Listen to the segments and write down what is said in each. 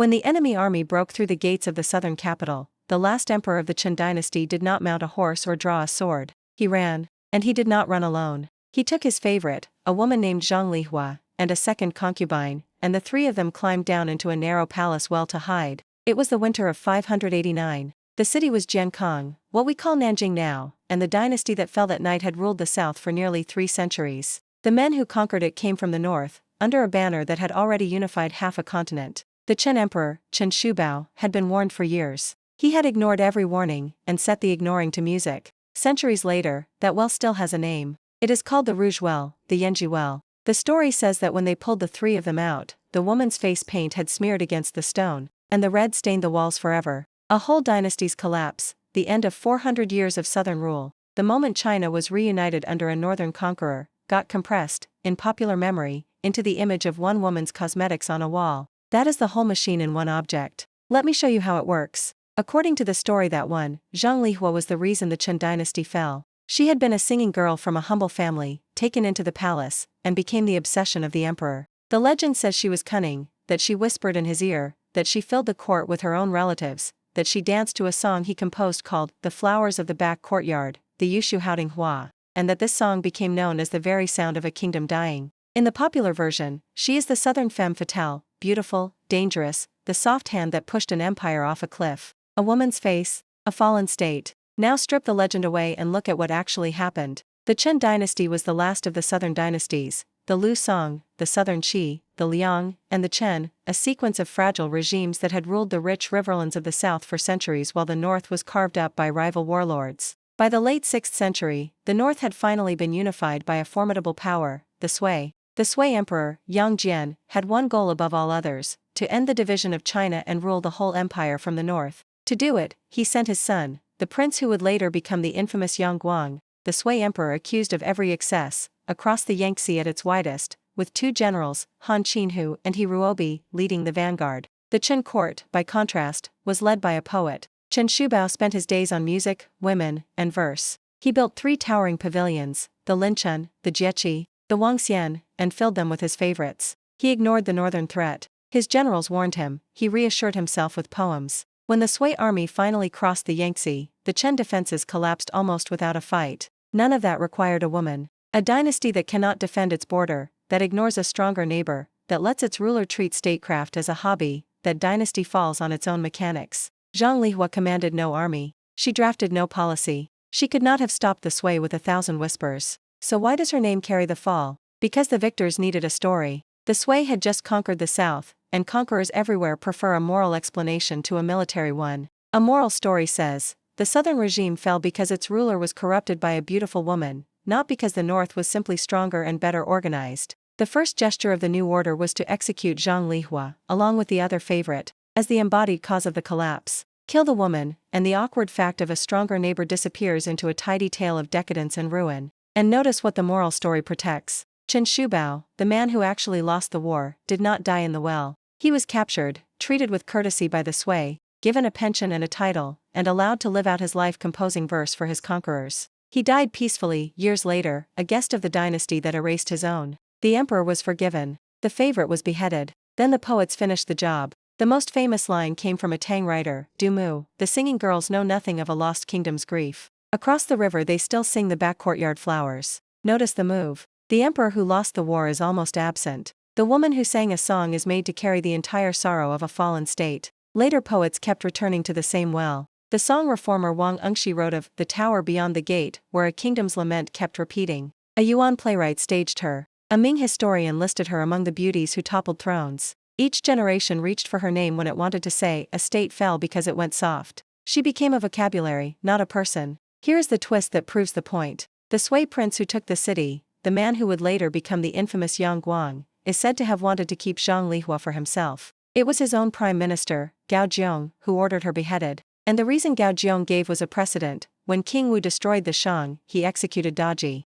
When the enemy army broke through the gates of the southern capital, the last emperor of the Chen dynasty did not mount a horse or draw a sword. He ran. And he did not run alone. He took his favorite, a woman named Zhang Lihua, and a second concubine, and the three of them climbed down into a narrow palace well to hide. It was the winter of 589. The city was Jiankong, what we call Nanjing now, and the dynasty that fell that night had ruled the south for nearly 3 centuries. The men who conquered it came from the north, under a banner that had already unified half a continent. The Chen emperor, Chen Shubao, had been warned for years. He had ignored every warning, and set the ignoring to music. Centuries later, that well still has a name. It is called the Rouge Well, the Rouge Well. The story says that when they pulled the three of them out, the woman's face paint had smeared against the stone, and the red stained the walls forever. A whole dynasty's collapse, the end of 400 years of southern rule. The moment China was reunited under a northern conqueror, got compressed, in popular memory, into the image of one woman's cosmetics on a wall. That is the whole machine in one object. Let me show you how it works. According to the story, that one, Zhang Lihua, was the reason the Chen dynasty fell. She had been a singing girl from a humble family, taken into the palace, and became the obsession of the emperor. The legend says she was cunning, that she whispered in his ear, that she filled the court with her own relatives, that she danced to a song he composed called The Flowers of the Back Courtyard, the Yushu Haoding Hua, and that this song became known as the very sound of a kingdom dying. In the popular version, she is the southern femme fatale, beautiful, dangerous, the soft hand that pushed an empire off a cliff. A woman's face, a fallen state. Now strip the legend away and look at what actually happened. The Chen dynasty was the last of the southern dynasties, the Lu Song, the southern Qi, the Liang, and the Chen, a sequence of fragile regimes that had ruled the rich riverlands of the south for centuries while the north was carved up by rival warlords. By the late 6th century, the north had finally been unified by a formidable power, the Sui. The Sui emperor, Yang Jian, had one goal above all others, to end the division of China and rule the whole empire from the north. To do it, he sent his son, the prince who would later become the infamous Yang Guang, the Sui emperor accused of every excess, across the Yangtze at its widest, with 2 generals, Han Qinhu and He Ruobi, leading the vanguard. The Chen court, by contrast, was led by a poet. Chen Shubao spent his days on music, women, and verse. He built 3 towering pavilions, the Linchun, the Jieqi, the Wangxian, and filled them with his favorites. He ignored the northern threat. His generals warned him, he reassured himself with poems. When the Sui army finally crossed the Yangtze, the Chen defenses collapsed almost without a fight. None of that required a woman. A dynasty that cannot defend its border, that ignores a stronger neighbor, that lets its ruler treat statecraft as a hobby, that dynasty falls on its own mechanics. Zhang Lihua commanded no army. She drafted no policy. She could not have stopped the Sui with 1,000 whispers. So why does her name carry the fall? Because the victors needed a story. The Sui had just conquered the south, and conquerors everywhere prefer a moral explanation to a military one. A moral story says, the southern regime fell because its ruler was corrupted by a beautiful woman, not because the north was simply stronger and better organized. The first gesture of the new order was to execute Zhang Lihua, along with the other favorite, as the embodied cause of the collapse. Kill the woman, and the awkward fact of a stronger neighbor disappears into a tidy tale of decadence and ruin. And notice what the moral story protects. Chen Shubao, the man who actually lost the war, did not die in the well. He was captured, treated with courtesy by the Sui, given a pension and a title, and allowed to live out his life composing verse for his conquerors. He died peacefully, years later, a guest of the dynasty that erased his own. The emperor was forgiven. The favorite was beheaded. Then the poets finished the job. The most famous line came from a Tang writer, Du Mu, the singing girls know nothing of a lost kingdom's grief. Across the river they still sing the back courtyard flowers. Notice the move. The emperor who lost the war is almost absent. The woman who sang a song is made to carry the entire sorrow of a fallen state. Later poets kept returning to the same well. The song reformer Wang Engshi wrote of the tower beyond the gate, where a kingdom's lament kept repeating. A Yuan playwright staged her. A Ming historian listed her among the beauties who toppled thrones. Each generation reached for her name when it wanted to say a state fell because it went soft. She became a vocabulary, not a person. Here is the twist that proves the point. The Sui prince who took the city, the man who would later become the infamous Yang Guang, is said to have wanted to keep Zhang Lihua for himself. It was his own prime minister, Gao Zhong, who ordered her beheaded. And the reason Gao Zhong gave was a precedent. When King Wu destroyed the Shang, he executed Daji,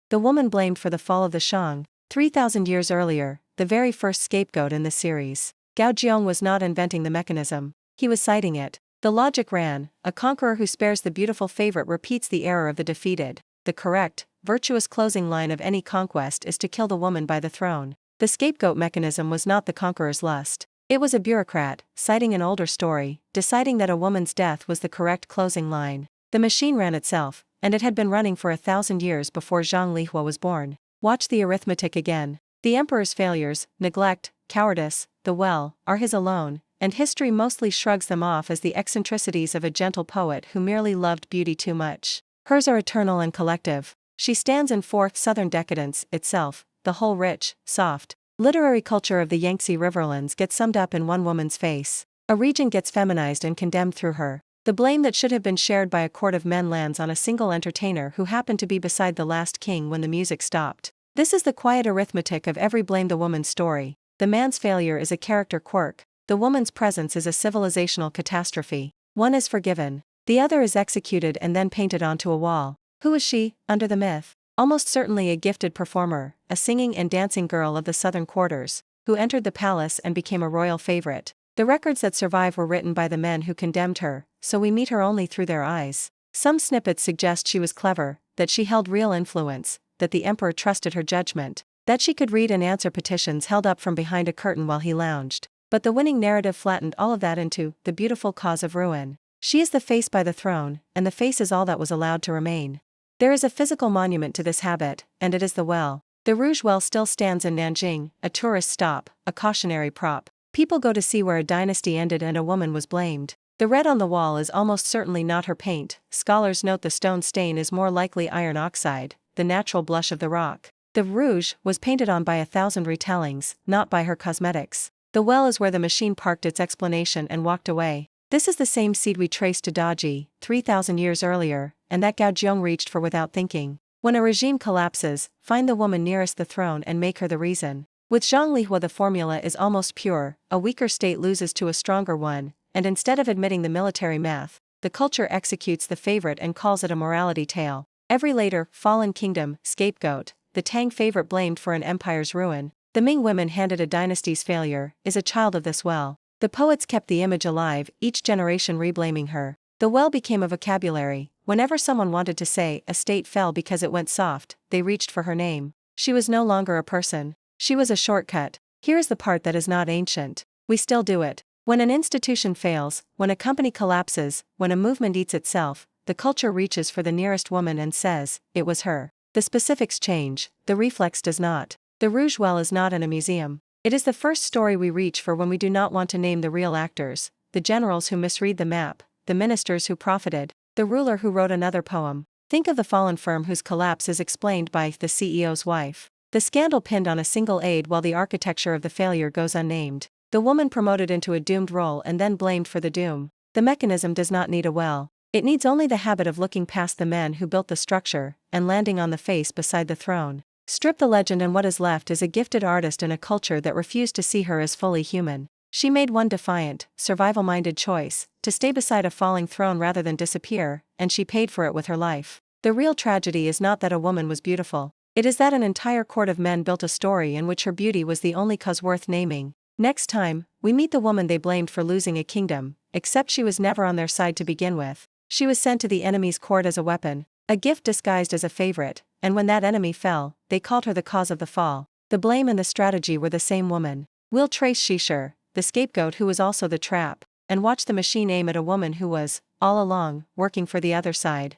the woman blamed for the fall of the Shang. 3,000 years earlier, the very first scapegoat in this series. Gao Zhong was not inventing the mechanism. He was citing it. The logic ran, a conqueror who spares the beautiful favorite repeats the error of the defeated. The correct, virtuous closing line of any conquest is to kill the woman by the throne. The scapegoat mechanism was not the conqueror's lust. It was a bureaucrat, citing an older story, deciding that a woman's death was the correct closing line. The machine ran itself, and it had been running for 1,000 years before Zhang Lihua was born. Watch the arithmetic again. The emperor's failures, neglect, cowardice, the well, are his alone, and history mostly shrugs them off as the eccentricities of a gentle poet who merely loved beauty too much. Hers are eternal and collective. She stands in fourth Southern decadence itself. The whole rich, soft, literary culture of the Yangtze Riverlands gets summed up in one woman's face. A region gets feminized and condemned through her. The blame that should have been shared by a court of men lands on a single entertainer who happened to be beside the last king when the music stopped. This is the quiet arithmetic of every blame the woman's story. The man's failure is a character quirk. The woman's presence is a civilizational catastrophe. One is forgiven. The other is executed and then painted onto a wall. Who is she, under the myth? Almost certainly a gifted performer, a singing and dancing girl of the southern quarters, who entered the palace and became a royal favorite. The records that survive were written by the men who condemned her, so we meet her only through their eyes. Some snippets suggest she was clever, that she held real influence, that the emperor trusted her judgment, that she could read and answer petitions held up from behind a curtain while he lounged. But the winning narrative flattened all of that into the beautiful cause of ruin. She is the face by the throne, and the face is all that was allowed to remain. There is a physical monument to this habit, and it is the well. The Rouge Well still stands in Nanjing, a tourist stop, a cautionary prop. People go to see where a dynasty ended and a woman was blamed. The red on the wall is almost certainly not her paint. Scholars note the stone stain is more likely iron oxide, the natural blush of the rock. The rouge was painted on by 1,000 retellings, not by her cosmetics. The well is where the machine parked its explanation and walked away. This is the same seed we traced to Daji, 3,000 years earlier, and that Gao Zhong reached for without thinking. When a regime collapses, find the woman nearest the throne and make her the reason. With Zhang Lihua the formula is almost pure, a weaker state loses to a stronger one, and instead of admitting the military math, the culture executes the favorite and calls it a morality tale. Every later, fallen kingdom, scapegoat, the Tang favorite blamed for an empire's ruin, the Ming women handed a dynasty's failure, is a child of this well. The poets kept the image alive, each generation reblaming her. The well became a vocabulary. Whenever someone wanted to say a state fell because it went soft, they reached for her name. She was no longer a person. She was a shortcut. Here is the part that is not ancient. We still do it. When an institution fails, when a company collapses, when a movement eats itself, the culture reaches for the nearest woman and says, it was her. The specifics change, the reflex does not. The Rouge Well is not in a museum. It is the first story we reach for when we do not want to name the real actors, the generals who misread the map, the ministers who profited, the ruler who wrote another poem. Think of the fallen firm whose collapse is explained by the CEO's wife. The scandal pinned on a single aide while the architecture of the failure goes unnamed. The woman promoted into a doomed role and then blamed for the doom. The mechanism does not need a well. It needs only the habit of looking past the men who built the structure and landing on the face beside the throne. Strip the legend and what is left is a gifted artist in a culture that refused to see her as fully human. She made one defiant, survival-minded choice, to stay beside a falling throne rather than disappear, and she paid for it with her life. The real tragedy is not that a woman was beautiful. It is that an entire court of men built a story in which her beauty was the only cause worth naming. Next time, we meet the woman they blamed for losing a kingdom, except she was never on their side to begin with. She was sent to the enemy's court as a weapon, a gift disguised as a favorite, and when that enemy fell, they called her the cause of the fall. The blame and the strategy were the same woman. We'll trace Shisher, the scapegoat who was also the trap, and watch the machine aim at a woman who was, all along, working for the other side.